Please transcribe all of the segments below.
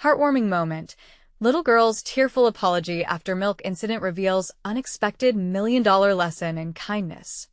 Heartwarming moment. Little girl's tearful apology after milk incident reveals unexpected $1 million lesson in kindness.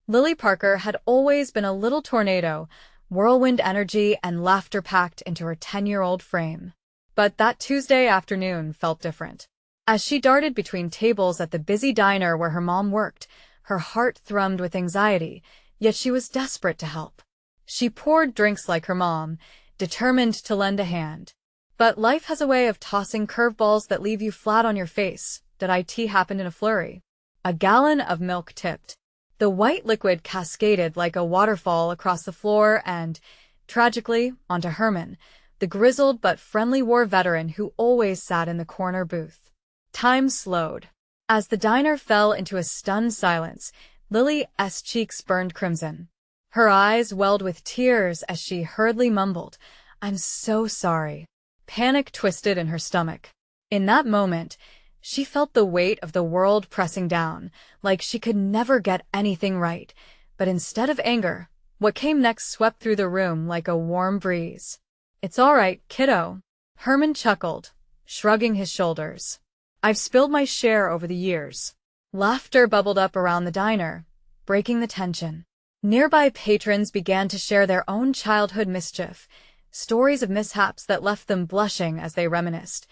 Lily Parker had always been a little tornado, whirlwind energy and laughter packed into her 10-year-old frame. But that Tuesday afternoon felt different. As she darted between tables at the busy diner where her mom worked, her heart thrummed with anxiety, yet she was desperate to help. She poured drinks like her mom, determined to lend a hand. But life has a way of tossing curveballs that leave you flat on your face. Did it happen in a flurry? A gallon of milk tipped. The white liquid cascaded like a waterfall across the floor and, tragically, onto Herman, the grizzled but friendly war veteran who always sat in the corner booth. Time slowed. As the diner fell into a stunned silence, Lily's cheeks burned crimson. Her eyes welled with tears as she hurriedly mumbled, "I'm so sorry." Panic twisted in her stomach. In that moment, she felt the weight of the world pressing down, like she could never get anything right. But instead of anger, what came next swept through the room like a warm breeze. "It's all right, kiddo." Herman chuckled, shrugging his shoulders. "I've spilled my share over the years." Laughter bubbled up around the diner, breaking the tension. Nearby patrons began to share their own childhood mischief, stories of mishaps that left them blushing as they reminisced.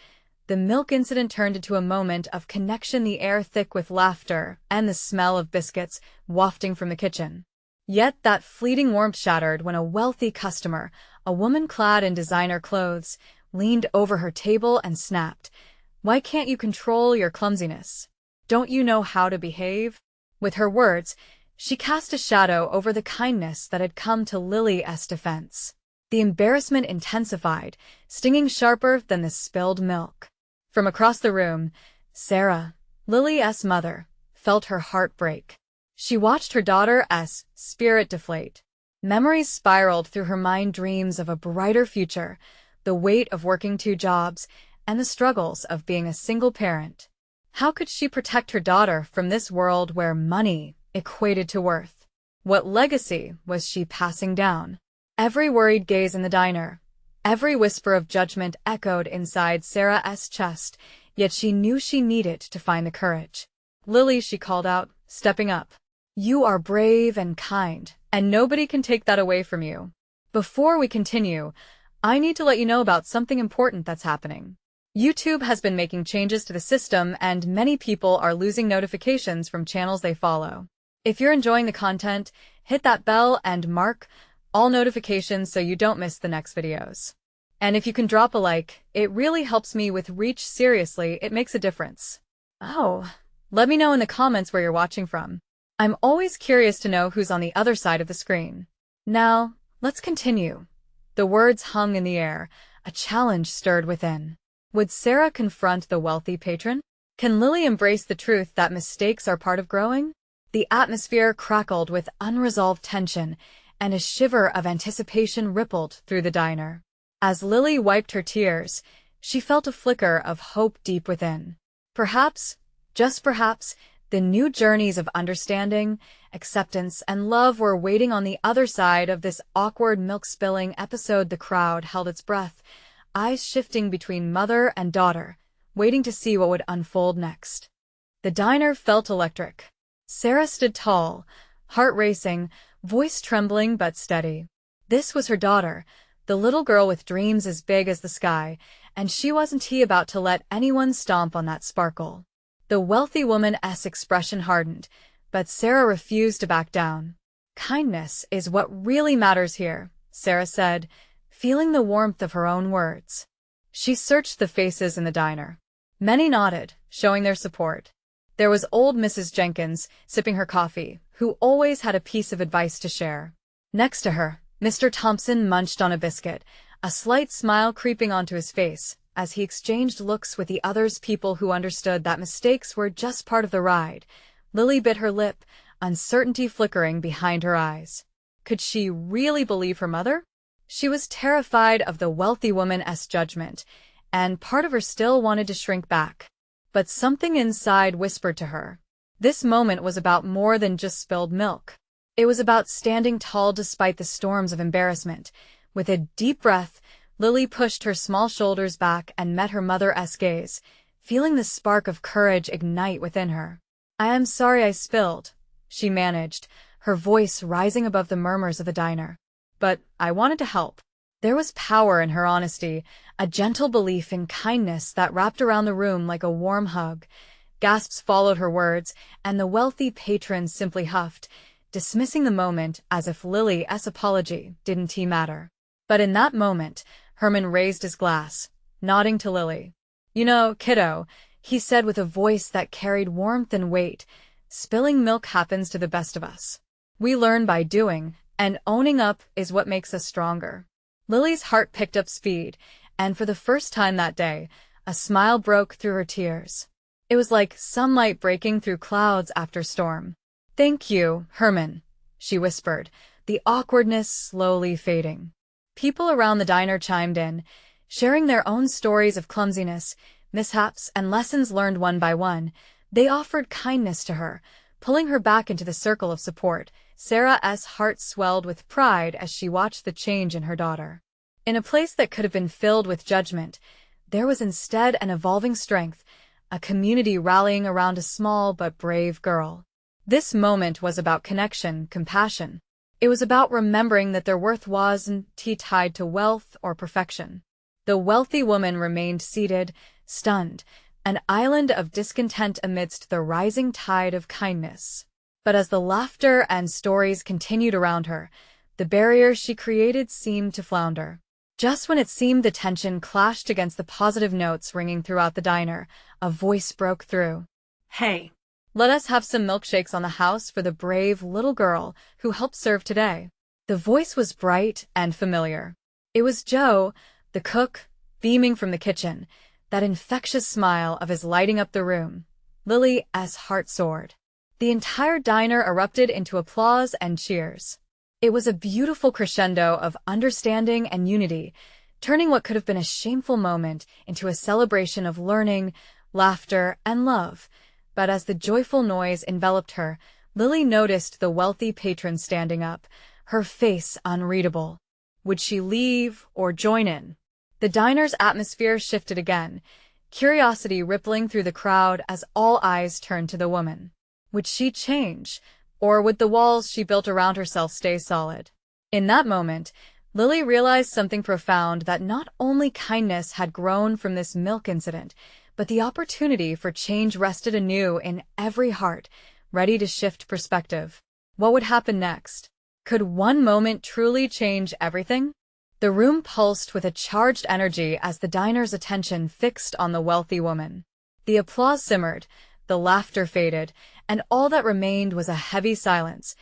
The milk incident turned into a moment of connection, the air thick with laughter and the smell of biscuits wafting from the kitchen. Yet that fleeting warmth shattered when a wealthy customer, a woman clad in designer clothes, leaned over her table and snapped, "Why can't you control your clumsiness? Don't you know how to behave?" With her words, she cast a shadow over the kindness that had come to Lily's defense. The embarrassment intensified, stinging sharper than the spilled milk. From across the room, Sarah, Lily's mother, felt her heart break. She watched her daughter's spirit deflate. Memories spiraled through her mind, dreams of a brighter future, the weight of working 2 jobs, and the struggles of being a single parent. How could she protect her daughter from this world where money equated to worth? What legacy was she passing down? Every worried gaze in the diner, every whisper of judgment echoed inside Sarah's chest, yet she knew she needed to find the courage. "Lily," she called out, stepping up. "You are brave and kind, and nobody can take that away from you. Before we continue, I need to let you know about something important that's happening. YouTube has been making changes to the system, and many people are losing notifications from channels they follow. If you're enjoying the content, hit that bell and mark all notifications so you don't miss the next videos. And if you can drop a like, it really helps me with reach. Seriously, it makes a difference. Oh, let me know in the comments where you're watching from. I'm always curious to know who's on the other side of the screen. Now, let's continue." The words hung in the air, a challenge stirred within. Would Sarah confront the wealthy patron? Can Lily embrace the truth that mistakes are part of growing? The atmosphere crackled with unresolved tension, and a shiver of anticipation rippled through the diner. As Lily wiped her tears, she felt a flicker of hope deep within. Perhaps, just perhaps, the new journeys of understanding, acceptance, and love were waiting on the other side of this awkward milk-spilling episode. The crowd held its breath, eyes shifting between mother and daughter, waiting to see what would unfold next. The diner felt electric. Sarah stood tall, heart racing, voice trembling but steady. This was her daughter, the little girl with dreams as big as the sky, and she wasn't about to let anyone stomp on that sparkle. The wealthy woman's expression hardened, but Sarah refused to back down. "Kindness is what really matters here," Sarah said, feeling the warmth of her own words. She searched the faces in the diner. Many nodded, showing their support. There was old Mrs. Jenkins, sipping her coffee, who always had a piece of advice to share. Next to her, Mr. Thompson munched on a biscuit, a slight smile creeping onto his face, as he exchanged looks with the others, people who understood that mistakes were just part of the ride. Lily bit her lip, uncertainty flickering behind her eyes. Could she really believe her mother? She was terrified of the wealthy woman's judgment, and part of her still wanted to shrink back. But something inside whispered to her. This moment was about more than just spilled milk. It was about standing tall despite the storms of embarrassment. With a deep breath, Lily pushed her small shoulders back and met her mother's gaze, feeling the spark of courage ignite within her. "I am sorry I spilled," she managed, her voice rising above the murmurs of the diner. "But I wanted to help." There was power in her honesty, a gentle belief in kindness that wrapped around the room like a warm hug. Gasps followed her words, and the wealthy patron simply huffed, dismissing the moment as if Lily's apology didn't matter. But in that moment, Herman raised his glass, nodding to Lily. "You know, kiddo," he said with a voice that carried warmth and weight, "spilling milk happens to the best of us. We learn by doing, and owning up is what makes us stronger." Lily's heart picked up speed, and for the first time that day, a smile broke through her tears. It was like sunlight breaking through clouds after storm. "Thank you, Herman," she whispered, the awkwardness slowly fading. People around the diner chimed in, sharing their own stories of clumsiness, mishaps, and lessons learned one by one. They offered kindness to her, pulling her back into the circle of support. Sarah's heart swelled with pride as she watched the change in her daughter. In a place that could have been filled with judgment, there was instead an evolving strength, a community rallying around a small but brave girl. This moment was about connection, compassion. It was about remembering that their worth wasn't tied to wealth or perfection. The wealthy woman remained seated, stunned, an island of discontent amidst the rising tide of kindness. But as the laughter and stories continued around her, the barrier she created seemed to flounder. Just when it seemed the tension clashed against the positive notes ringing throughout the diner, a voice broke through. "Hey, let us have some milkshakes on the house for the brave little girl who helped serve today." The voice was bright and familiar. It was Joe, the cook, beaming from the kitchen, that infectious smile of his lighting up the room. Lily's heart soared. The entire diner erupted into applause and cheers. It was a beautiful crescendo of understanding and unity, turning what could have been a shameful moment into a celebration of learning, laughter, and love. But as the joyful noise enveloped her, Lily noticed the wealthy patron standing up, her face unreadable. Would she leave or join in? The diner's atmosphere shifted again, curiosity rippling through the crowd as all eyes turned to the woman. Would she change, or would the walls she built around herself stay solid? In that moment, Lily realized something profound, that not only kindness had grown from this milk incident, but the opportunity for change rested anew in every heart, ready to shift perspective. What would happen next? Could one moment truly change everything? The room pulsed with a charged energy as the diner's attention fixed on the wealthy woman. The applause simmered, the laughter faded, and all that remained was a heavy silence,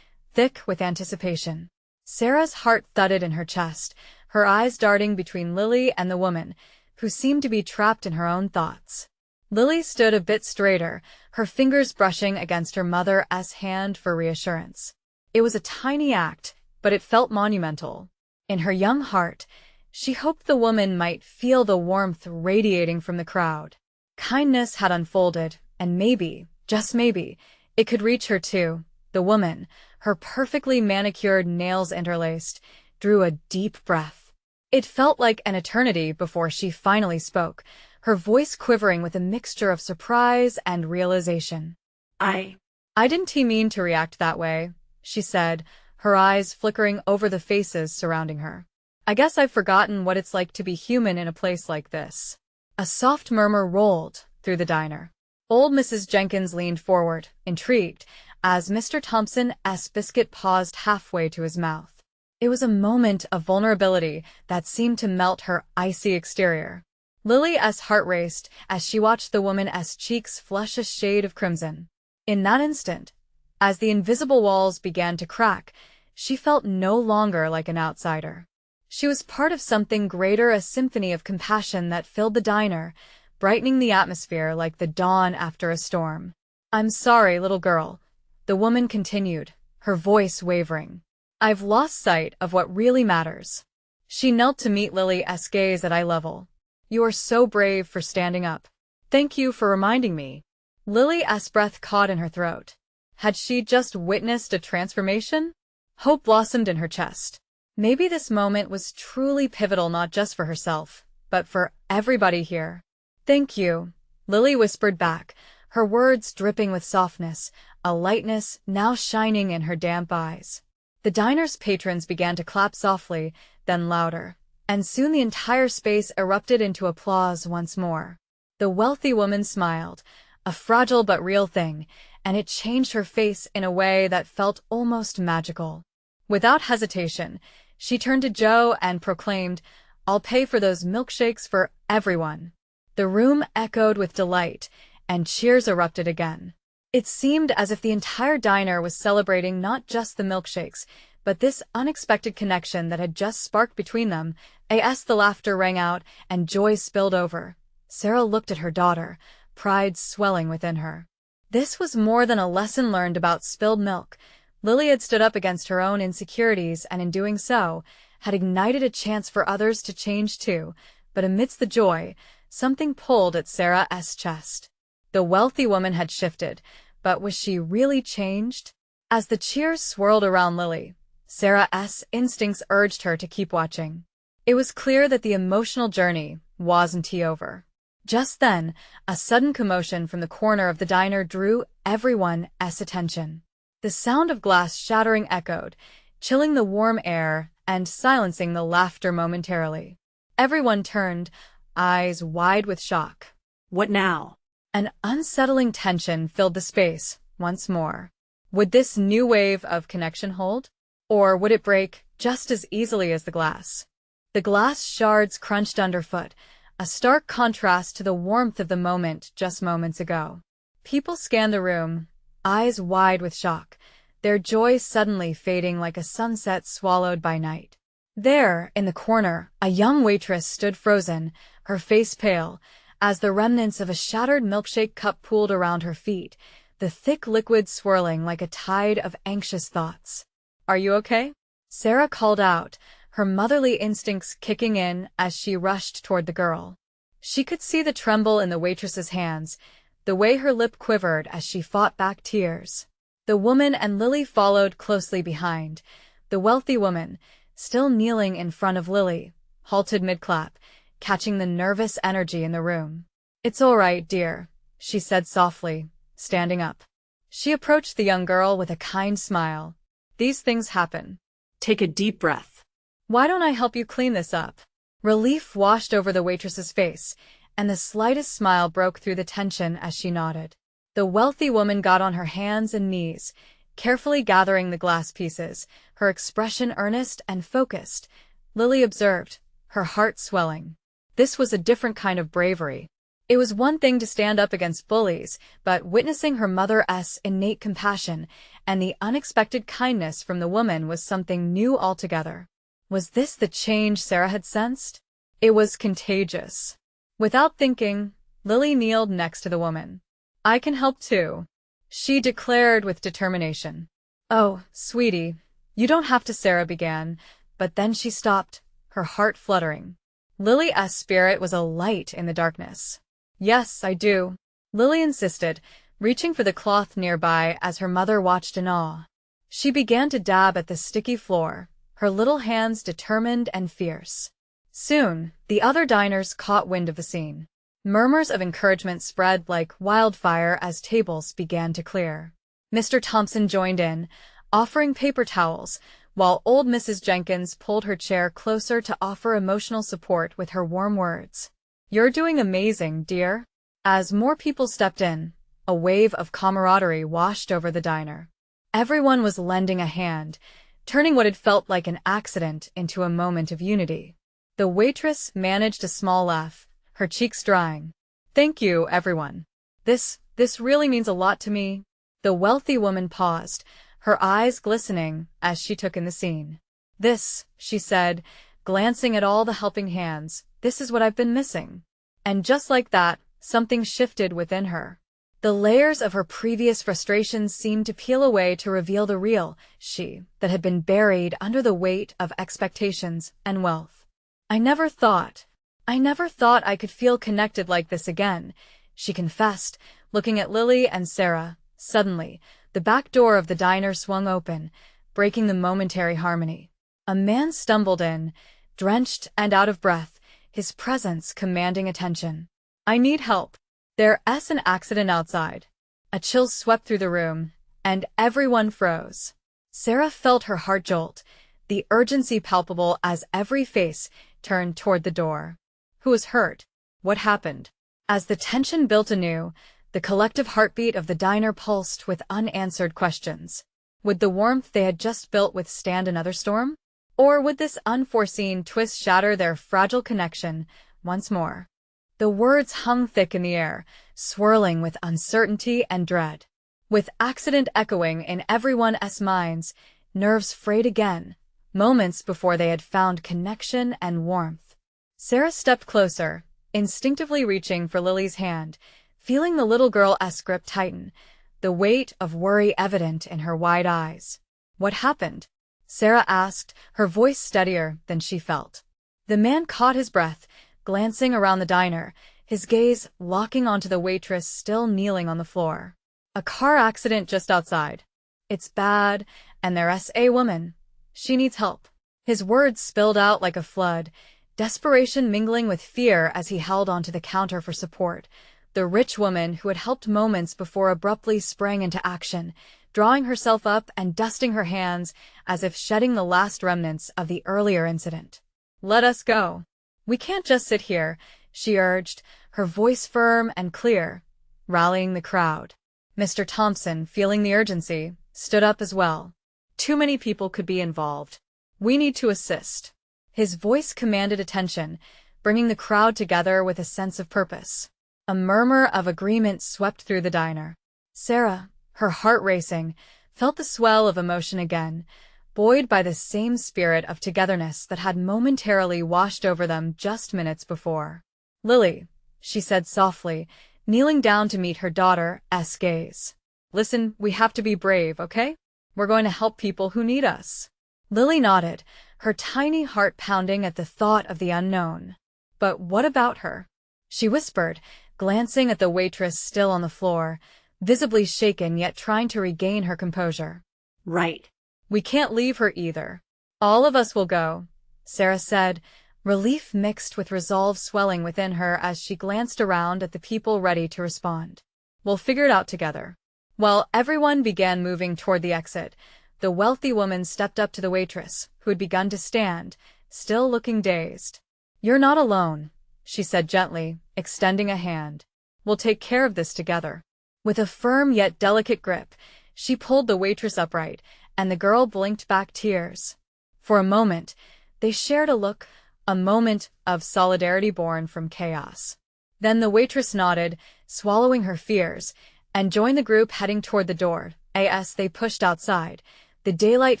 thick with anticipation. Sarah's heart thudded in her chest, her eyes darting between Lily and the woman, who seemed to be trapped in her own thoughts. Lily stood a bit straighter, her fingers brushing against her mother's hand for reassurance. It was a tiny act, but it felt monumental. In her young heart, she hoped the woman might feel the warmth radiating from the crowd. Kindness had unfolded, and maybe, just maybe, it could reach her too. The woman, her perfectly manicured nails interlaced, drew a deep breath. It felt like an eternity before she finally spoke, her voice quivering with a mixture of surprise and realization. I didn't mean to react that way," she said, her eyes flickering over the faces surrounding her. "I guess I've forgotten what it's like to be human in a place like this." A soft murmur rolled through the diner. Old Mrs. Jenkins leaned forward, intrigued, as Mr. Thompson's biscuit paused halfway to his mouth. It was a moment of vulnerability that seemed to melt her icy exterior. Lily's heart raced as she watched the woman's cheeks flush a shade of crimson. In that instant, as the invisible walls began to crack, she felt no longer like an outsider. She was part of something greater, a symphony of compassion that filled the diner, brightening the atmosphere like the dawn after a storm. "I'm sorry, little girl," the woman continued, her voice wavering. "I've lost sight of what really matters." She knelt to meet Lily's gaze at eye level. "You are so brave for standing up. Thank you for reminding me." Lily's breath caught in her throat. Had she just witnessed a transformation? Hope blossomed in her chest. Maybe this moment was truly pivotal not just for herself, but for everybody here. "Thank you," Lily whispered back, her words dripping with softness, a lightness now shining in her damp eyes. The diner's patrons began to clap softly, then louder, and soon the entire space erupted into applause once more. The wealthy woman smiled, a fragile but real thing, and it changed her face in a way that felt almost magical. Without hesitation, she turned to Joe and proclaimed, "I'll pay for those milkshakes for everyone." The room echoed with delight, and cheers erupted again. It seemed as if the entire diner was celebrating not just the milkshakes, but this unexpected connection that had just sparked between them. As the laughter rang out and joy spilled over, Sarah looked at her daughter, pride swelling within her. This was more than a lesson learned about spilled milk. Lily had stood up against her own insecurities and in doing so, had ignited a chance for others to change too. But amidst the joy, something pulled at Sarah's chest. The wealthy woman had shifted, but was she really changed? As the cheers swirled around Lily, Sarah's instincts urged her to keep watching. It was clear that the emotional journey wasn't over. Just then, a sudden commotion from the corner of the diner drew everyone's attention. The sound of glass shattering echoed, chilling the warm air and silencing the laughter momentarily. Everyone turned, eyes wide with shock. "What now?" An unsettling tension filled the space once more. Would this new wave of connection hold? Or would it break just as easily as the glass? The glass shards crunched underfoot, a stark contrast to the warmth of the moment just moments ago. People scanned the room, eyes wide with shock, their joy suddenly fading like a sunset swallowed by night. There, in the corner, a young waitress stood frozen, her face pale, as the remnants of a shattered milkshake cup pooled around her feet, the thick liquid swirling like a tide of anxious thoughts. "Are you okay?" Sarah called out, her motherly instincts kicking in as she rushed toward the girl. She could see the tremble in the waitress's hands, the way her lip quivered as she fought back tears. The woman and Lily followed closely behind. The wealthy woman, still kneeling in front of Lily, halted mid-clap, catching the nervous energy in the room. "It's all right, dear," she said softly, standing up. She approached the young girl with a kind smile. "These things happen. Take a deep breath." "Why don't I help you clean this up?" Relief washed over the waitress's face, and the slightest smile broke through the tension as she nodded. The wealthy woman got on her hands and knees, carefully gathering the glass pieces, her expression earnest and focused. Lily observed, her heart swelling. This was a different kind of bravery. It was one thing to stand up against bullies, but witnessing her mother's innate compassion and the unexpected kindness from the woman was something new altogether. Was this the change Sarah had sensed? It was contagious. Without thinking, Lily kneeled next to the woman. "I can help too," she declared with determination. "Oh, sweetie, you don't have to," Sarah began, but then she stopped, her heart fluttering. Lily's spirit was alight in the darkness. "Yes, I do," Lily insisted, reaching for the cloth nearby as her mother watched in awe. She began to dab at the sticky floor, her little hands determined and fierce. Soon, the other diners caught wind of the scene. Murmurs of encouragement spread like wildfire as tables began to clear. Mr. Thompson joined in, offering paper towels, while old Mrs. Jenkins pulled her chair closer to offer emotional support with her warm words. "You're doing amazing, dear." As more people stepped in, a wave of camaraderie washed over the diner. Everyone was lending a hand, turning what had felt like an accident into a moment of unity. The waitress managed a small laugh, her cheeks drying. "Thank you, everyone. This really means a lot to me." The wealthy woman paused, her eyes glistening as she took in the scene. "This," she said, glancing at all the helping hands, "this is what I've been missing." And just like that, something shifted within her. The layers of her previous frustrations seemed to peel away to reveal the real she that had been buried under the weight of expectations and wealth. I never thought I could feel connected like this again," she confessed, looking at Lily and Sarah. Suddenly, the back door of the diner swung open, breaking the momentary harmony. A man stumbled in, drenched and out of breath, his presence commanding attention. "I need help. There's an accident outside." A chill swept through the room, and everyone froze. Sarah felt her heart jolt, the urgency palpable as every face turned toward the door. Who was hurt? What happened? As the tension built anew, the collective heartbeat of the diner pulsed with unanswered questions. Would the warmth they had just built withstand another storm? Or would this unforeseen twist shatter their fragile connection once more? The words hung thick in the air, swirling with uncertainty and dread. With accident echoing in everyone's minds, nerves frayed again, moments before they had found connection and warmth. Sarah stepped closer, instinctively reaching for Lily's hand, feeling the little girl's grip tighten, the weight of worry evident in her wide eyes. "What happened?" Sarah asked, her voice steadier than she felt. The man caught his breath, glancing around the diner, his gaze locking onto the waitress still kneeling on the floor. "A car accident just outside. It's bad, and there's a woman. She needs help." His words spilled out like a flood, desperation mingling with fear as he held onto the counter for support. The rich woman who had helped moments before abruptly sprang into action, drawing herself up and dusting her hands as if shedding the last remnants of the earlier incident. "Let us go. We can't just sit here," she urged, her voice firm and clear, rallying the crowd. Mr. Thompson, feeling the urgency, stood up as well. "Too many people could be involved. We need to assist." His voice commanded attention, bringing the crowd together with a sense of purpose. A murmur of agreement swept through the diner. Sarah, her heart racing, felt the swell of emotion again, buoyed by the same spirit of togetherness that had momentarily washed over them just minutes before. "Lily," she said softly, kneeling down to meet her daughter's gaze. "Listen, we have to be brave, okay? We're going to help people who need us." Lily nodded, her tiny heart pounding at the thought of the unknown. "But what about her?" she whispered, glancing at the waitress still on the floor, visibly shaken yet trying to regain her composure. "Right. We can't leave her either. All of us will go," Sarah said, relief mixed with resolve swelling within her as she glanced around at the people ready to respond. "We'll figure it out together." While everyone began moving toward the exit, the wealthy woman stepped up to the waitress, who had begun to stand, still looking dazed. "You're not alone," she said gently, extending a hand. "We'll take care of this together." With a firm yet delicate grip, she pulled the waitress upright, and the girl blinked back tears. For a moment, they shared a look, a moment of solidarity born from chaos. Then the waitress nodded, swallowing her fears, and joined the group heading toward the door. As they pushed outside, the daylight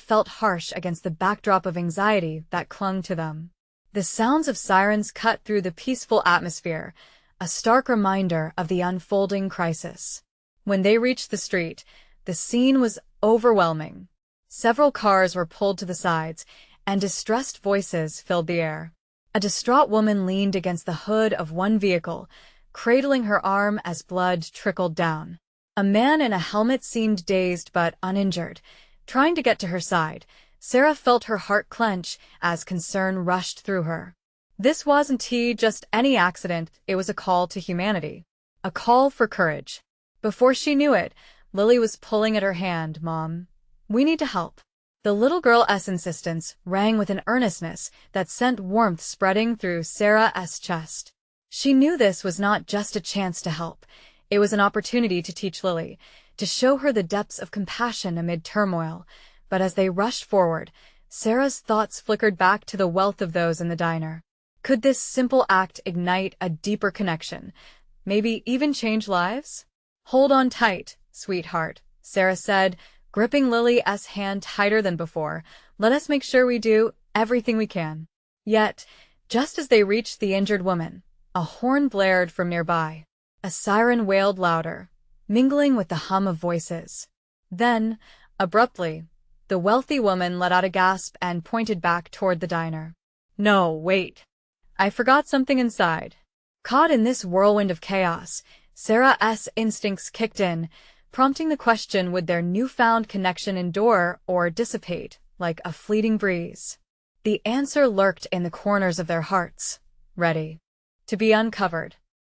felt harsh against the backdrop of anxiety that clung to them. The sounds of sirens cut through the peaceful atmosphere, a stark reminder of the unfolding crisis. When they reached the street, the scene was overwhelming. Several cars were pulled to the sides, and distressed voices filled the air. A distraught woman leaned against the hood of one vehicle, cradling her arm as blood trickled down. A man in a helmet seemed dazed but uninjured, trying to get to her side. Sarah felt her heart clench as concern rushed through her. This wasn't just any accident, it was a call to humanity. A call for courage. Before she knew it, Lily was pulling at her hand. "Mom, we need to help." The little girl's insistence rang with an earnestness that sent warmth spreading through Sarah's chest. She knew this was not just a chance to help. It was an opportunity to teach Lily, to show her the depths of compassion amid turmoil. But as they rushed forward, Sarah's thoughts flickered back to the wealth of those in the diner. Could this simple act ignite a deeper connection, maybe even change lives? "Hold on tight, sweetheart," Sarah said, gripping Lily's hand tighter than before. "Let us make sure we do everything we can." Yet, just as they reached the injured woman, a horn blared from nearby. A siren wailed louder, mingling with the hum of voices. Then, abruptly, the wealthy woman let out a gasp and pointed back toward the diner. "No, wait. I forgot something inside." Caught in this whirlwind of chaos, Sarah's instincts kicked in, prompting the question, would their newfound connection endure or dissipate like a fleeting breeze? The answer lurked in the corners of their hearts, ready to be uncovered.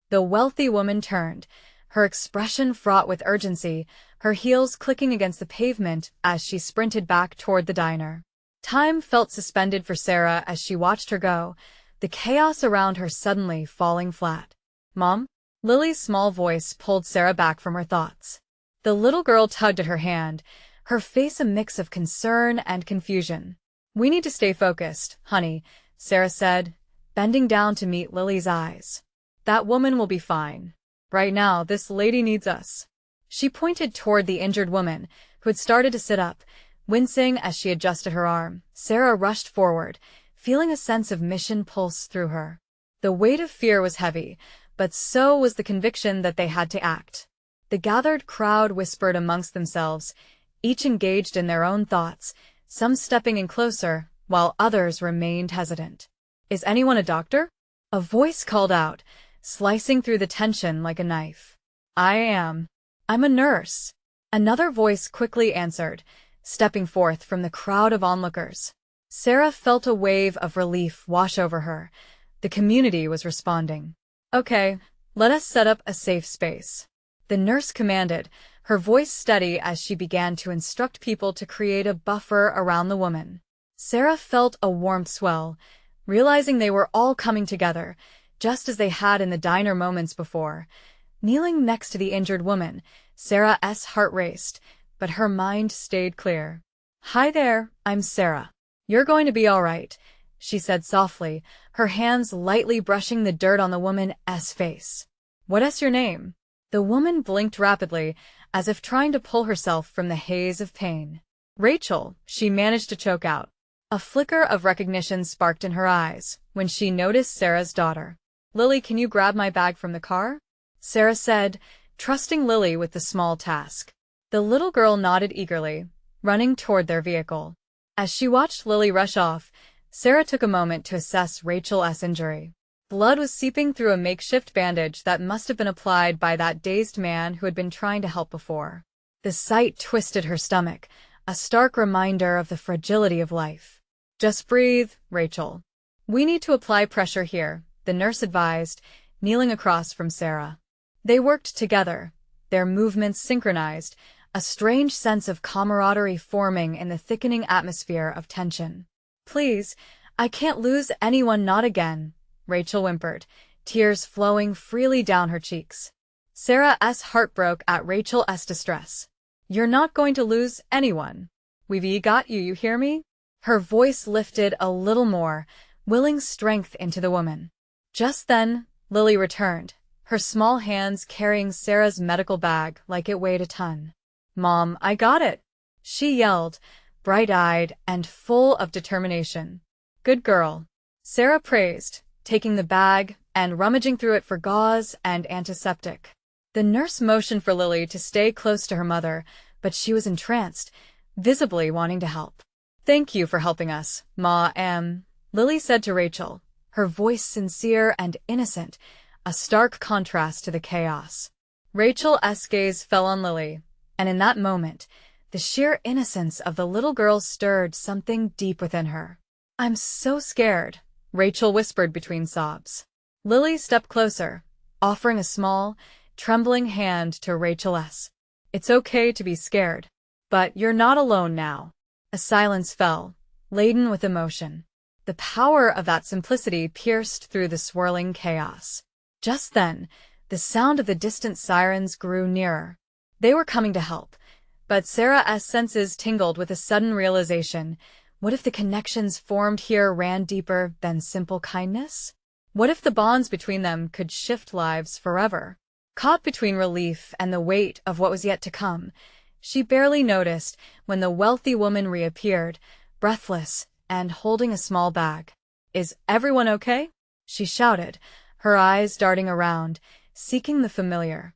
The wealthy woman turned, her expression fraught with urgency, her heels clicking against the pavement as she sprinted back toward the diner. Time felt suspended for Sarah as she watched her go, the chaos around her suddenly falling flat. "Mom?" Lily's small voice pulled Sarah back from her thoughts. The little girl tugged at her hand, her face a mix of concern and confusion. "We need to stay focused, honey," Sarah said, bending down to meet Lily's eyes. "That woman will be fine. Right now, this lady needs us." She pointed toward the injured woman, who had started to sit up, wincing as she adjusted her arm. Sarah rushed forward, feeling a sense of mission pulse through her. The weight of fear was heavy, but so was the conviction that they had to act. The gathered crowd whispered amongst themselves, each engaged in their own thoughts, some stepping in closer, while others remained hesitant. "Is anyone a doctor?" A voice called out, slicing through the tension like a knife. "I am. I'm a nurse." Another voice quickly answered, stepping forth from the crowd of onlookers. Sarah felt a wave of relief wash over her. The community was responding. "Okay, let us set up a safe space," the nurse commanded, her voice steady as she began to instruct people to create a buffer around the woman. Sarah felt a warmth swell, realizing they were all coming together, just as they had in the diner moments before. Kneeling next to the injured woman, Sarah's heart raced, but her mind stayed clear. "Hi there, I'm Sarah. You're going to be all right," she said softly, her hands lightly brushing the dirt on the woman's face. "What's your name?" The woman blinked rapidly, as if trying to pull herself from the haze of pain. "Rachel," she managed to choke out. A flicker of recognition sparked in her eyes when she noticed Sarah's daughter. "Lily, can you grab my bag from the car?" Sarah said, trusting Lily with the small task. The little girl nodded eagerly, running toward their vehicle. As she watched Lily rush off, Sarah took a moment to assess Rachel's injury. Blood was seeping through a makeshift bandage that must have been applied by that dazed man who had been trying to help before. The sight twisted her stomach, a stark reminder of the fragility of life. "Just breathe, Rachel. We need to apply pressure here," the nurse advised, kneeling across from Sarah. They worked together, their movements synchronized, a strange sense of camaraderie forming in the thickening atmosphere of tension. "Please, I can't lose anyone, not again," Rachel whimpered, tears flowing freely down her cheeks. Sarah's heart broke at Rachel's distress. "You're not going to lose anyone. We've got you, you hear me?" Her voice lifted a little more, willing strength into the woman. Just then, Lily returned, her small hands carrying Sarah's medical bag like it weighed a ton. "Mom, I got it!" she yelled, bright-eyed and full of determination. "Good girl," Sarah praised, taking the bag and rummaging through it for gauze and antiseptic. The nurse motioned for Lily to stay close to her mother, but she was entranced, visibly wanting to help. "Thank you for helping us, Ma. Lily said to Rachel, her voice sincere and innocent, a stark contrast to the chaos. Rachel's gaze fell on Lily, and in that moment, the sheer innocence of the little girl stirred something deep within her. "I'm so scared," Rachel whispered between sobs. Lily stepped closer, offering a small, trembling hand to Rachel's. "It's okay to be scared, but you're not alone now." A silence fell, laden with emotion. The power of that simplicity pierced through the swirling chaos. Just then, the sound of the distant sirens grew nearer. They were coming to help, but Sarah's senses tingled with a sudden realization. What if the connections formed here ran deeper than simple kindness? What if the bonds between them could shift lives forever? Caught between relief and the weight of what was yet to come, she barely noticed when the wealthy woman reappeared, breathless and holding a small bag. "Is everyone okay?" she shouted, her eyes darting around, seeking the familiar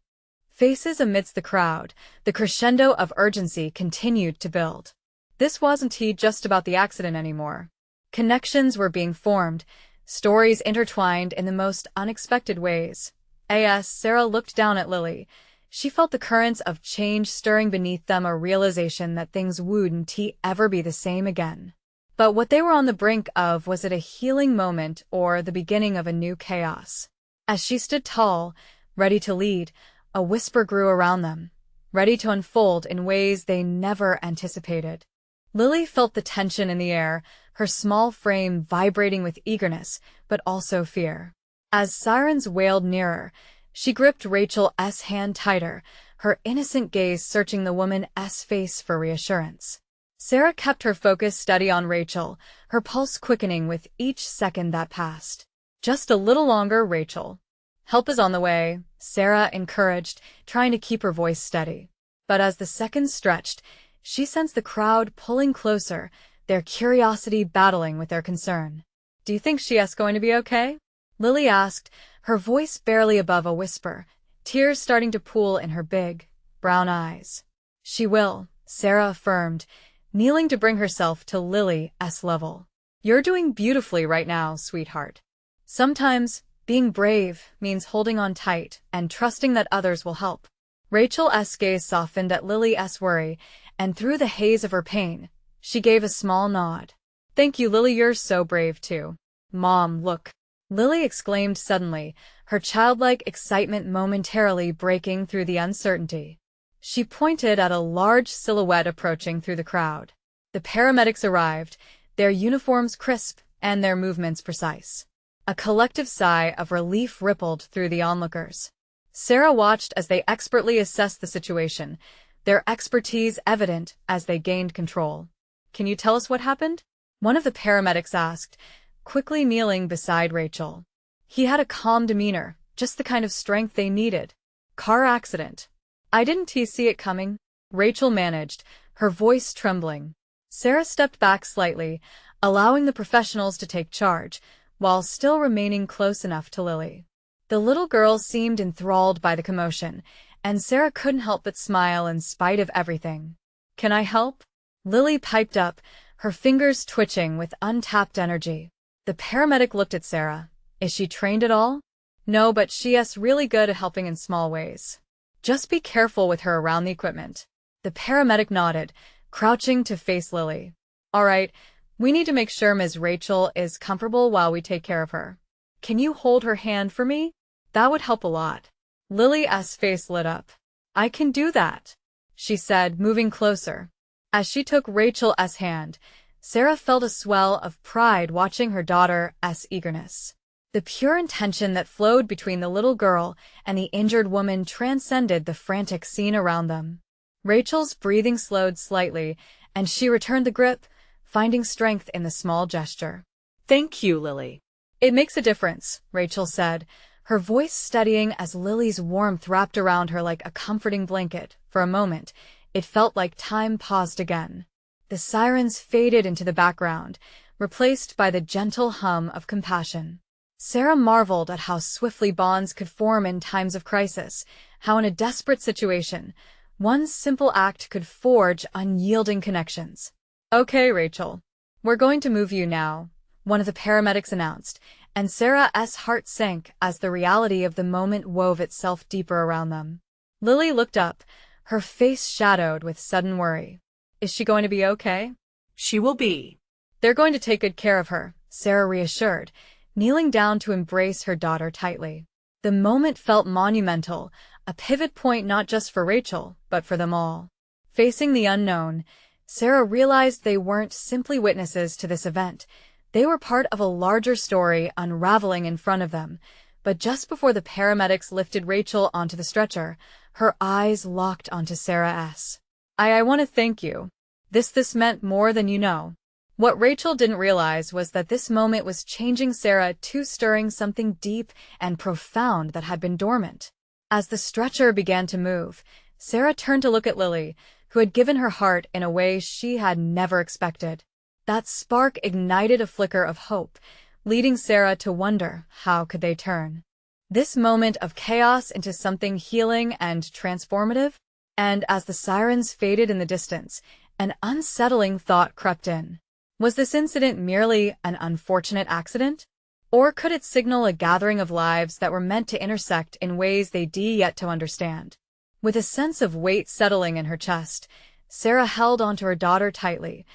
faces amidst the crowd. The crescendo of urgency continued to build. This wasn't just about the accident anymore. Connections were being formed, stories intertwined in the most unexpected ways. As Sarah looked down at Lily, she felt the currents of change stirring beneath them, a realization that things wouldn't ever be the same again. But what they were on the brink of, was it a healing moment or the beginning of a new chaos? As she stood tall, ready to lead, a whisper grew around them, ready to unfold in ways they never anticipated. Lily felt the tension in the air, her small frame vibrating with eagerness, but also fear. As sirens wailed nearer, she gripped Rachel's hand tighter, her innocent gaze searching the woman's face for reassurance. Sarah kept her focus steady on Rachel, her pulse quickening with each second that passed. "Just a little longer, Rachel. Help is on the way," Sarah encouraged, trying to keep her voice steady. But as the seconds stretched, she sensed the crowd pulling closer, their curiosity battling with their concern. "Do you think she's going to be okay?" Lily asked, her voice barely above a whisper, tears starting to pool in her big, brown eyes. "She will," Sarah affirmed, kneeling to bring herself to Lily's level. "You're doing beautifully right now, sweetheart. Sometimes, being brave means holding on tight and trusting that others will help." Rachel's gaze softened at Lily's worry, and through the haze of her pain, she gave a small nod. "Thank you, Lily, you're so brave too." "Mom, look!" Lily exclaimed suddenly, her childlike excitement momentarily breaking through the uncertainty. She pointed at a large silhouette approaching through the crowd. The paramedics arrived, their uniforms crisp and their movements precise. A collective sigh of relief rippled through the onlookers. Sarah watched as they expertly assessed the situation, their expertise evident as they gained control. "Can you tell us what happened?" one of the paramedics asked, quickly kneeling beside Rachel. He had a calm demeanor, just the kind of strength they needed. "Car accident. I didn't see it coming," Rachel managed, her voice trembling. Sarah stepped back slightly, allowing the professionals to take charge, while still remaining close enough to Lily. The little girl seemed enthralled by the commotion, and Sarah couldn't help but smile in spite of everything. "Can I help?" Lily piped up, her fingers twitching with untapped energy. The paramedic looked at Sarah. "Is she trained at all?" "No, but she's really good at helping in small ways. Just be careful with her around the equipment." The paramedic nodded, crouching to face Lily. "All right, we need to make sure Ms. Rachel is comfortable while we take care of her. Can you hold her hand for me? That would help a lot." Lily's face lit up. "I can do that," she said, moving closer. As she took Rachel's hand, Sarah felt a swell of pride watching her daughter's eagerness. The pure intention that flowed between the little girl and the injured woman transcended the frantic scene around them. Rachel's breathing slowed slightly, and she returned the grip, finding strength in the small gesture. "Thank you, Lily." "It makes a difference," Rachel said, her voice steadying as Lily's warmth wrapped around her like a comforting blanket. For a moment, it felt like time paused again. The sirens faded into the background, replaced by the gentle hum of compassion. Sarah marveled at how swiftly bonds could form in times of crisis, how in a desperate situation, one simple act could forge unyielding connections. "Okay, Rachel. We're going to move you now," one of the paramedics announced, and Sarah's heart sank as the reality of the moment wove itself deeper around them. Lily looked up, her face shadowed with sudden worry. "Is she going to be okay?" "She will be." "They're going to take good care of her," Sarah reassured, kneeling down to embrace her daughter tightly. The moment felt monumental, a pivot point not just for Rachel, but for them all. Facing the unknown, Sarah realized they weren't simply witnesses to this event. They were part of a larger story unraveling in front of them. But just before the paramedics lifted Rachel onto the stretcher, her eyes locked onto Sarah's. I want to thank you. This meant more than you know." What Rachel didn't realize was that this moment was changing Sarah to stirring something deep and profound that had been dormant. As the stretcher began to move, Sarah turned to look at Lily, who had given her heart in a way she had never expected. That spark ignited a flicker of hope, leading Sarah to wonder how could they turn this moment of chaos into something healing and transformative. And as the sirens faded in the distance, an unsettling thought crept in. Was this incident merely an unfortunate accident? Or could it signal a gathering of lives that were meant to intersect in ways they'd yet to understand? With a sense of weight settling in her chest, Sarah held onto her daughter tightly,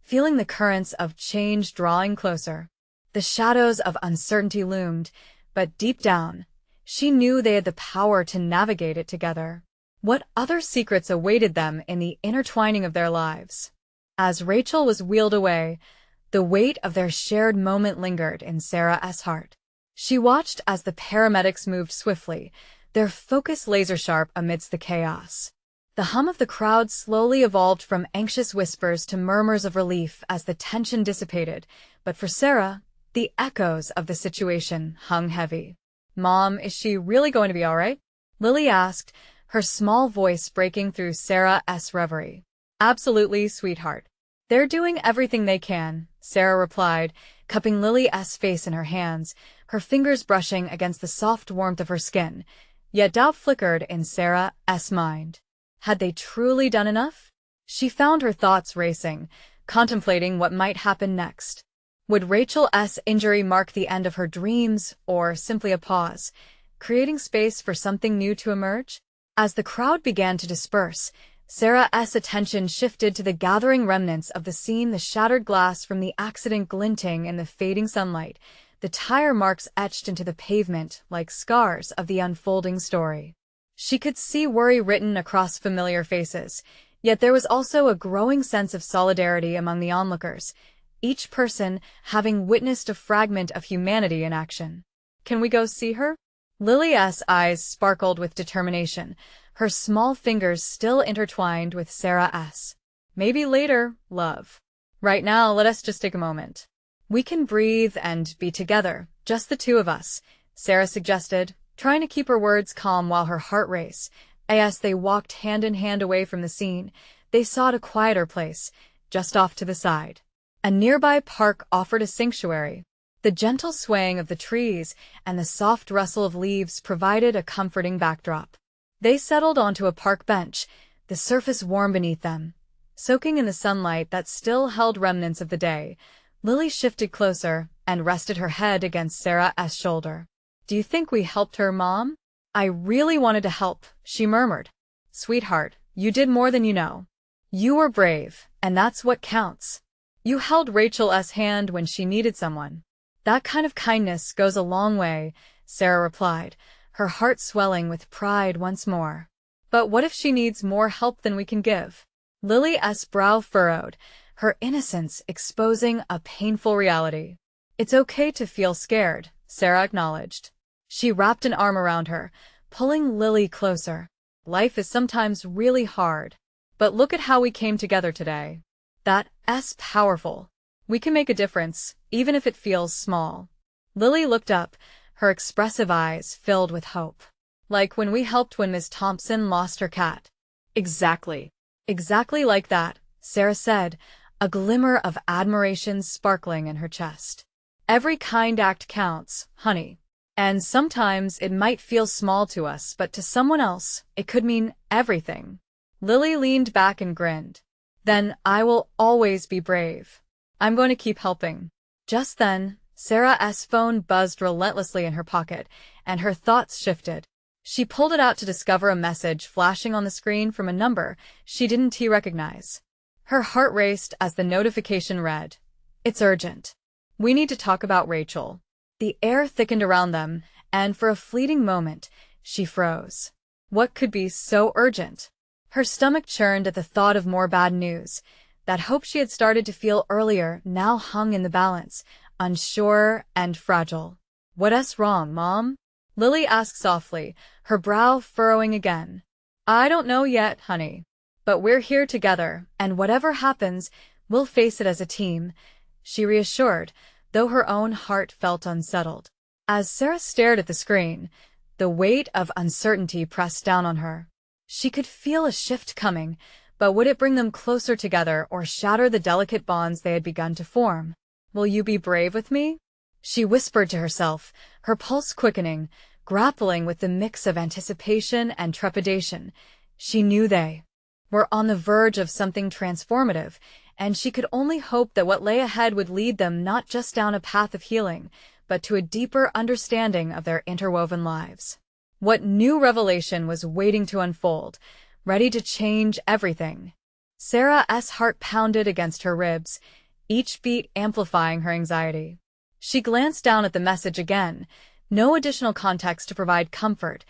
feeling the currents of change drawing closer. The shadows of uncertainty loomed, but deep down, she knew they had the power to navigate it together. What other secrets awaited them in the intertwining of their lives? As Rachel was wheeled away, the weight of their shared moment lingered in Sarah's heart. She watched as the paramedics moved swiftly, their focus laser-sharp amidst the chaos. The hum of the crowd slowly evolved from anxious whispers to murmurs of relief as the tension dissipated, but for Sarah, the echoes of the situation hung heavy. "Mom, is she really going to be all right?" Lily asked, her small voice breaking through Sarah's reverie. "Absolutely, sweetheart. They're doing everything they can," Sarah replied, cupping Lily's face in her hands, her fingers brushing against the soft warmth of her skin. Yet doubt flickered in Sarah's mind. Had they truly done enough? She found her thoughts racing, contemplating what might happen next. Would Rachel's injury mark the end of her dreams, or simply a pause, creating space for something new to emerge? As the crowd began to disperse, Sarah's attention shifted to the gathering remnants of the scene, the shattered glass from the accident glinting in the fading sunlight, the tire marks etched into the pavement like scars of the unfolding story. She could see worry written across familiar faces, yet there was also a growing sense of solidarity among the onlookers, each person having witnessed a fragment of humanity in action. "Can we go see her?" Lily's eyes sparkled with determination, her small fingers still intertwined with Sarah's. "Maybe later, love. Right now, let us just take a moment. We can breathe and be together, just the two of us," Sarah suggested, trying to keep her words calm while her heart raced. As they walked hand in hand away from the scene, they sought a quieter place, just off to the side. A nearby park offered a sanctuary. The gentle swaying of the trees and the soft rustle of leaves provided a comforting backdrop. They settled onto a park bench, the surface warm beneath them. Soaking in the sunlight that still held remnants of the day, Lily shifted closer and rested her head against Sarah's shoulder. "Do you think we helped her, Mom?" "I really wanted to help," she murmured. "Sweetheart, you did more than you know. You were brave, and that's what counts. You held Rachel's hand when she needed someone." "That kind of kindness goes a long way," Sarah replied, her heart swelling with pride once more. "But what if she needs more help than we can give?" Lily's brow furrowed, her innocence exposing a painful reality. "It's okay to feel scared," Sarah acknowledged. She wrapped an arm around her, pulling Lily closer. "Life is sometimes really hard. But look at how we came together today. That's powerful. We can make a difference, even if it feels small." Lily looked up, her expressive eyes filled with hope. "Like when we helped when Miss Thompson lost her cat." "Exactly. Exactly like that," Sarah said, a glimmer of admiration sparkling in her chest. "Every kind act counts, honey. And sometimes it might feel small to us, but to someone else, it could mean everything." Lily leaned back and grinned. "Then I will always be brave. I'm going to keep helping." Just then, Sarah's phone buzzed relentlessly in her pocket, and her thoughts shifted. She pulled it out to discover a message flashing on the screen from a number she didn't recognize. Her heart raced as the notification read, "It's urgent. We need to talk about Rachel." The air thickened around them, and for a fleeting moment, she froze. What could be so urgent? Her stomach churned at the thought of more bad news. That hope she had started to feel earlier now hung in the balance, unsure and fragile. "What's wrong, Mom?" Lily asked softly, her brow furrowing again. "I don't know yet, honey. But we're here together, and whatever happens, we'll face it as a team," she reassured, though her own heart felt unsettled. As Sarah stared at the screen, the weight of uncertainty pressed down on her. She could feel a shift coming, but would it bring them closer together or shatter the delicate bonds they had begun to form? "Will you be brave with me?" she whispered to herself, her pulse quickening, grappling with the mix of anticipation and trepidation. She knew they were on the verge of something transformative, and she could only hope that what lay ahead would lead them not just down a path of healing, but to a deeper understanding of their interwoven lives. What new revelation was waiting to unfold, ready to change everything? Sarah's heart pounded against her ribs, each beat amplifying her anxiety. She glanced down at the message again, no additional context to provide comfort,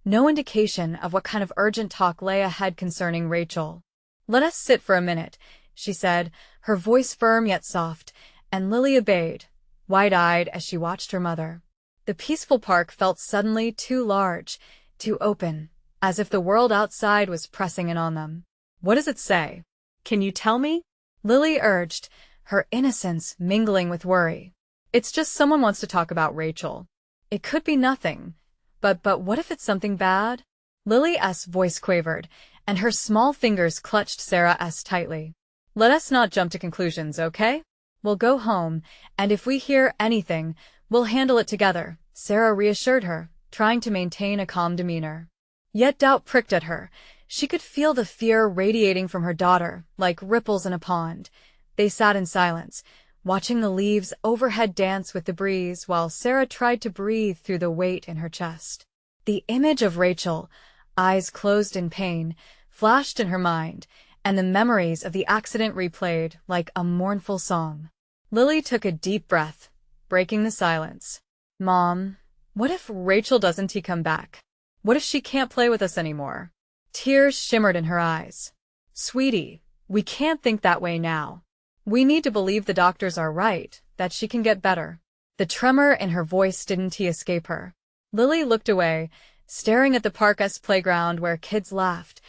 no indication of what kind of urgent talk lay ahead concerning Rachel. "Let us sit for a minute," she said, her voice firm yet soft, and Lily obeyed, wide-eyed as she watched her mother. The peaceful park felt suddenly too large, too open, as if the world outside was pressing in on them. "What does it say?" Can you tell me? Lily urged, her innocence mingling with worry. "It's just someone wants to talk about Rachel. It could be nothing, but what if it's something bad?" Lily's voice quavered, and her small fingers clutched Sarah's tightly. "Let us not jump to conclusions, okay? We'll go home, and if we hear anything, we'll handle it together," Sarah reassured her, trying to maintain a calm demeanor. Yet doubt pricked at her. She could feel the fear radiating from her daughter, like ripples in a pond. They sat in silence, watching the leaves overhead dance with the breeze while Sarah tried to breathe through the weight in her chest. The image of Rachel, eyes closed in pain, flashed in her mind, and the memories of the accident replayed like a mournful song. Lily took a deep breath, breaking the silence. "Mom, what if Rachel doesn't come back? What if she can't play with us anymore?" Tears shimmered in her eyes. "Sweetie, we can't think that way now. We need to believe the doctors are right, that she can get better." The tremor in her voice didn't escape her. Lily looked away, staring at the park's playground where kids laughed,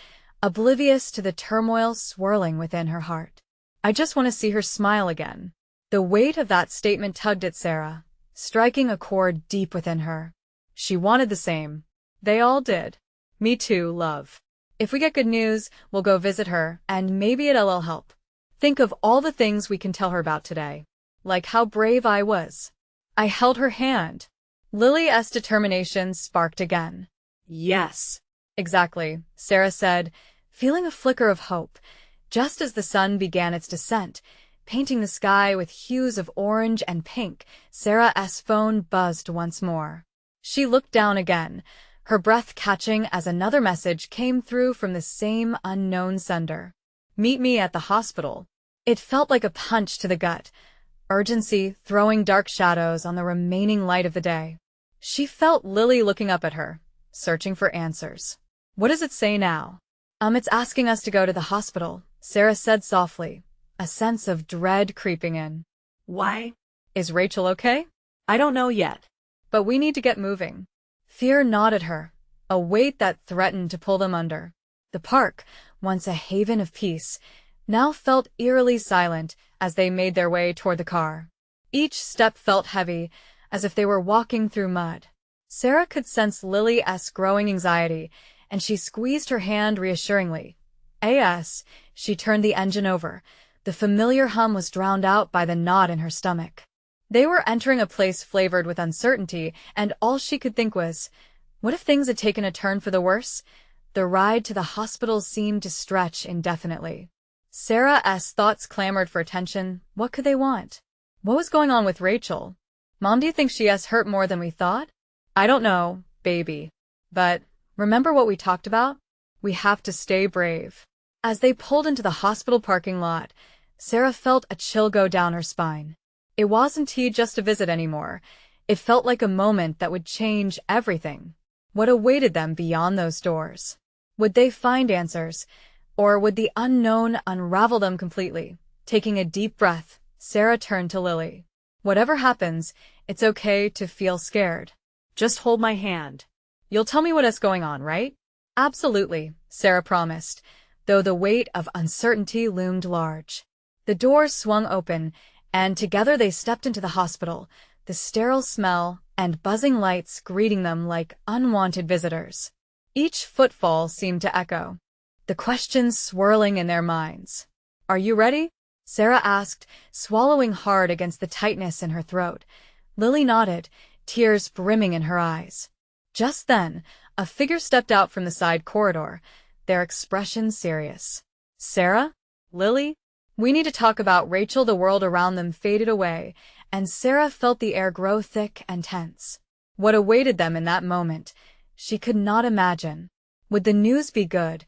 oblivious to the turmoil swirling within her heart. "I just want to see her smile again." The weight of that statement tugged at Sarah, striking a chord deep within her. She wanted the same. They all did. "Me too, love. If we get good news, we'll go visit her, and maybe it'll help. Think of all the things we can tell her about today. Like how brave I was. I held her hand." Lily's determination sparked again. Yes. "Exactly," Sarah said, feeling a flicker of hope, just as the sun began its descent, painting the sky with hues of orange and pink. Sarah's phone buzzed once more. She looked down again, her breath catching as another message came through from the same unknown sender. "Meet me at the hospital." It felt like a punch to the gut, urgency throwing dark shadows on the remaining light of the day. She felt Lily looking up at her, searching for answers. "What does it say now?" It's asking us to go to the hospital," Sarah said softly, a sense of dread creeping in. Why? "Is Rachel okay?" I don't know yet. "But we need to get moving." Fear gnawed at her, a weight that threatened to pull them under. The park, once a haven of peace, now felt eerily silent as they made their way toward the car. Each step felt heavy, as if they were walking through mud. Sarah could sense Lily's growing anxiety, and she squeezed her hand reassuringly. She turned the engine over. The familiar hum was drowned out by the knot in her stomach. They were entering a place flavored with uncertainty, and all she could think was, what if things had taken a turn for the worse? The ride to the hospital seemed to stretch indefinitely. Sarah's thoughts clamored for attention. What could they want? What was going on with Rachel? "Mom, do you think she's hurt more than we thought?" "I don't know, baby. But remember what we talked about? We have to stay brave." As they pulled into the hospital parking lot, Sarah felt a chill go down her spine. It wasn't just a visit anymore. It felt like a moment that would change everything. What awaited them beyond those doors? Would they find answers, or would the unknown unravel them completely? Taking a deep breath, Sarah turned to Lily. "Whatever happens, it's okay to feel scared. Just hold my hand. You'll tell me what's going on, right?" "Absolutely," Sarah promised, though the weight of uncertainty loomed large. The doors swung open, and together they stepped into the hospital, the sterile smell and buzzing lights greeting them like unwanted visitors. Each footfall seemed to echo, the questions swirling in their minds. "Are you ready?" Sarah asked, swallowing hard against the tightness in her throat. Lily nodded, tears brimming in her eyes. Just then, a figure stepped out from the side corridor, their expression serious. "Sarah? Lily? We need to talk about Rachel." The world around them faded away, and Sarah felt the air grow thick and tense. What awaited them in that moment, she could not imagine. Would the news be good,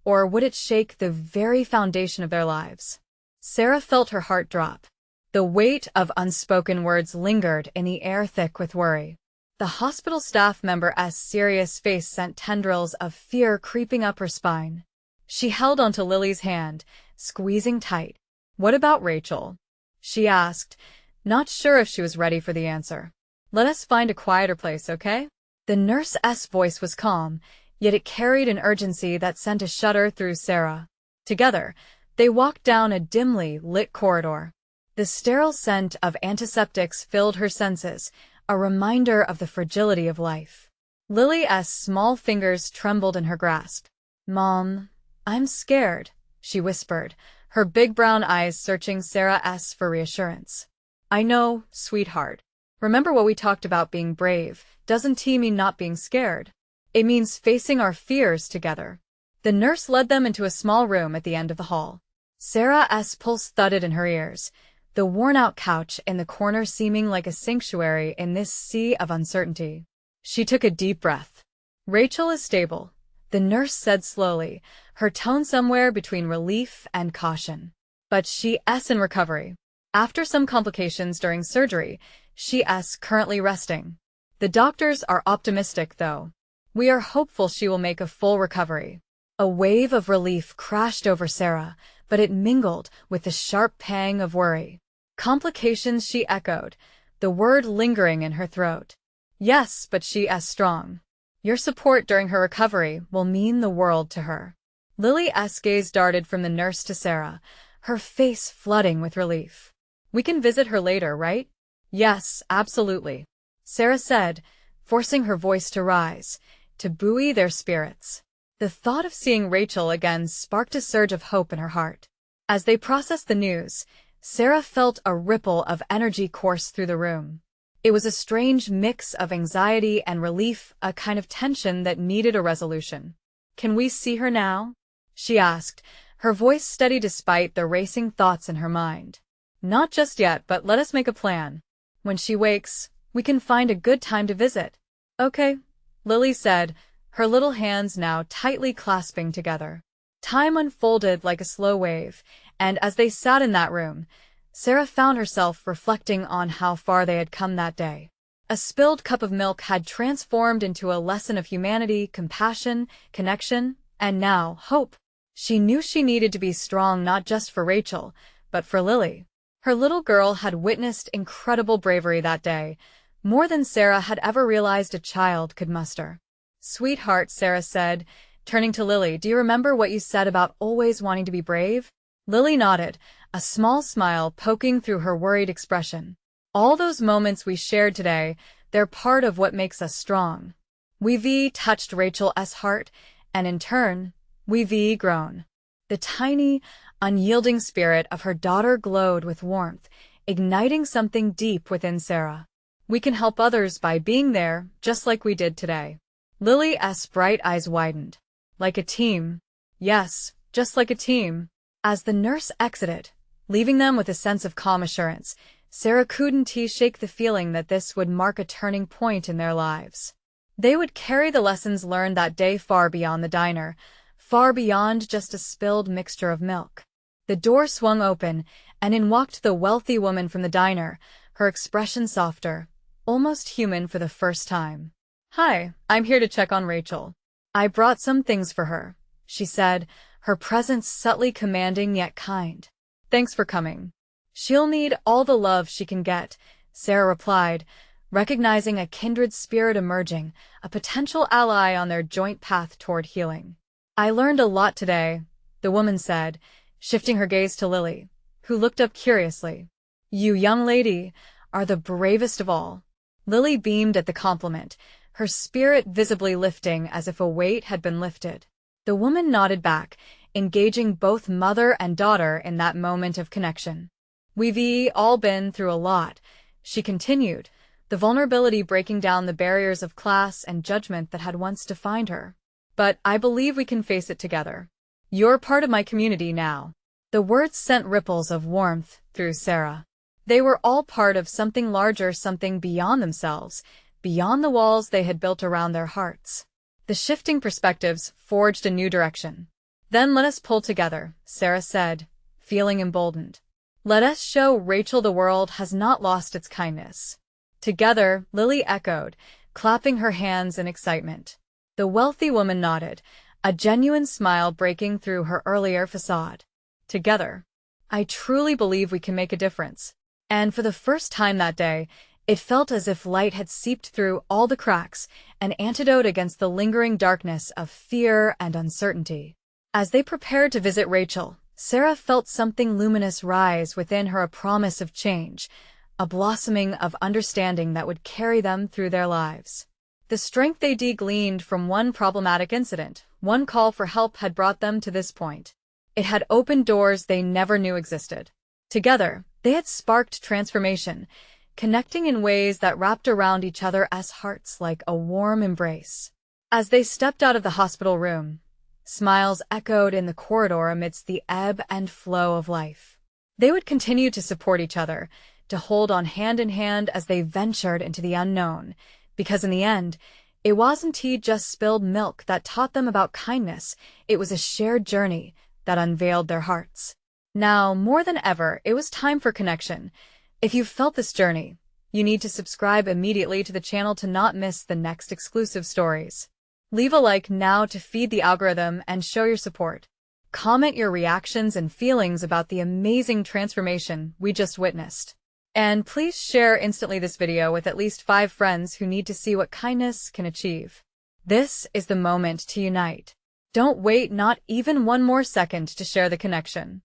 Or would it shake the very foundation of their lives? Sarah felt her heart drop. The weight of unspoken words lingered in the air, thick with worry. The hospital staff member's serious face sent tendrils of fear creeping up her spine. She held onto Lily's hand, squeezing tight. "What about Rachel?" she asked, not sure if she was ready for the answer. "Let us find a quieter place, okay?" The nurse's voice was calm, yet it carried an urgency that sent a shudder through Sarah. Together, they walked down a dimly lit corridor. The sterile scent of antiseptics filled her senses, a reminder of the fragility of life. Lily's small fingers trembled in her grasp. "Mom, I'm scared," she whispered, her big brown eyes searching Sarah's for reassurance. "I know, sweetheart. Remember what we talked about being brave. Doesn't T mean not being scared? It means facing our fears together." The nurse led them into a small room at the end of the hall. Sarah's pulse thudded in her ears, the worn-out couch in the corner seeming like a sanctuary in this sea of uncertainty. She took a deep breath. "Rachel is stable," the nurse said slowly, her tone somewhere between relief and caution. "But she's in recovery. After some complications during surgery, she's currently resting. The doctors are optimistic, though. We are hopeful she will make a full recovery." A wave of relief crashed over Sarah, but it mingled with the sharp pang of worry. "Complications," she echoed, the word lingering in her throat. "Yes, but she's strong. Your support during her recovery will mean the world to her." Lily's gaze darted from the nurse to Sarah, her face flooding with relief. "We can visit her later, right?" "Yes, absolutely," Sarah said, forcing her voice to rise, to buoy their spirits. The thought of seeing Rachel again sparked a surge of hope in her heart. As they processed the news, Sarah felt a ripple of energy course through the room. It was a strange mix of anxiety and relief, a kind of tension that needed a resolution. "Can we see her now?" she asked, her voice steady despite the racing thoughts in her mind. "Not just yet, but let us make a plan. When she wakes, we can find a good time to visit." "Okay," Lily said, her little hands now tightly clasping together. Time unfolded like a slow wave, and as they sat in that room, Sarah found herself reflecting on how far they had come that day. A spilled cup of milk had transformed into a lesson of humanity, compassion, connection, and now, hope. She knew she needed to be strong not just for Rachel, but for Lily. Her little girl had witnessed incredible bravery that day, more than Sarah had ever realized a child could muster. "Sweetheart," Sarah said, turning to Lily, "do you remember what you said about always wanting to be brave?" Lily nodded, a small smile poking through her worried expression. "All those moments we shared today, they're part of what makes us strong." We've touched Rachel's heart, and in turn, we've grown. The tiny, unyielding spirit of her daughter glowed with warmth, igniting something deep within Sarah. "We can help others by being there, just like we did today." Lily's bright eyes widened. "Like a team." "Yes, just like a team." As the nurse exited, leaving them with a sense of calm assurance, Sarah couldn't shake the feeling that this would mark a turning point in their lives. They would carry the lessons learned that day far beyond the diner, far beyond just a spilled mixture of milk. The door swung open, and in walked the wealthy woman from the diner, her expression softer, almost human for the first time. "Hi, I'm here to check on Rachel. I brought some things for her," she said, her presence subtly commanding yet kind. "Thanks for coming." "She'll need all the love she can get," Sarah replied, recognizing a kindred spirit emerging, a potential ally on their joint path toward healing. "I learned a lot today," the woman said, shifting her gaze to Lily, who looked up curiously. "You young lady are the bravest of all." Lily beamed at the compliment, her spirit visibly lifting as if a weight had been lifted. The woman nodded back, engaging both mother and daughter in that moment of connection. "We've all been through a lot," she continued, the vulnerability breaking down the barriers of class and judgment that had once defined her. "But I believe we can face it together. You're part of my community now." The words sent ripples of warmth through Sarah. They were all part of something larger, something beyond themselves, beyond the walls they had built around their hearts. The shifting perspectives forged a new direction. Then let us pull together, Sarah said, feeling emboldened. Let us show Rachel the world has not lost its kindness. Together, Lily echoed, clapping her hands in excitement. The wealthy woman nodded, a genuine smile breaking through her earlier facade. Together, I truly believe we can make a difference. And for the first time that day, it felt as if light had seeped through all the cracks, an antidote against the lingering darkness of fear and uncertainty. As they prepared to visit Rachel, Sarah felt something luminous rise within her, a promise of change, a blossoming of understanding that would carry them through their lives. The strength they gleaned from one problematic incident, one call for help, had brought them to this point. It had opened doors they never knew existed. Together, they had sparked transformation, connecting in ways that wrapped around each other as hearts like a warm embrace. As they stepped out of the hospital room, smiles echoed in the corridor amidst the ebb and flow of life. They would continue to support each other, to hold on hand in hand as they ventured into the unknown, because in the end, it wasn't just spilled milk that taught them about kindness, it was a shared journey that unveiled their hearts. Now, more than ever, it was time for connection. If you've felt this journey, you need to subscribe immediately to the channel to not miss the next exclusive stories. Leave a like now to feed the algorithm and show your support. Comment your reactions and feelings about the amazing transformation we just witnessed. And please share instantly this video with at least 5 friends who need to see what kindness can achieve. This is the moment to unite. Don't wait not even one more second to share the connection.